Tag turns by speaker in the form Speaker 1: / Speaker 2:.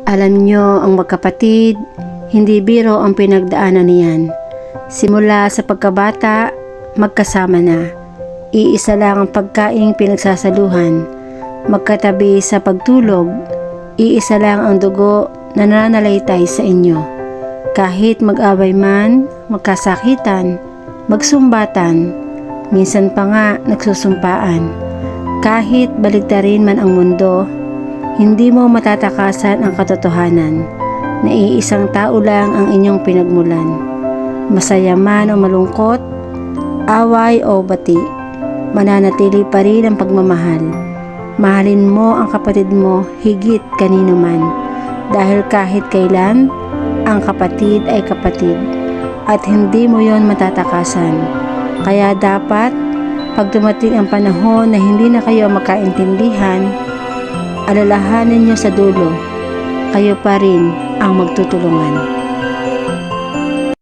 Speaker 1: Alam nyo, ang magkapatid, hindi biro ang pinagdaanan niyan. Simula sa pagkabata, magkasama na. Iisa lang ang pagkaing pinagsasaluhan. Magkatabi sa pagtulog, iisa lang ang dugo na nananalaytay sa inyo. Kahit mag-away man, magkasakitan, magsumbatan, minsan pa nga nagsusumpaan. Kahit baligtarin man ang mundo, hindi mo matatakasan ang katotohanan na iisang tao lang ang inyong pinagmulan. Masaya man o malungkot, away o bati, mananatili pa rin ang pagmamahal. Mahalin mo ang kapatid mo higit kanino man, dahil kahit kailan, ang kapatid ay kapatid at hindi mo yon matatakasan. Kaya dapat, pag dumating ang panahon na hindi na kayo magkaintindihan, alalahanin nyo sa dulo, kayo pa rin ang magtutulungan.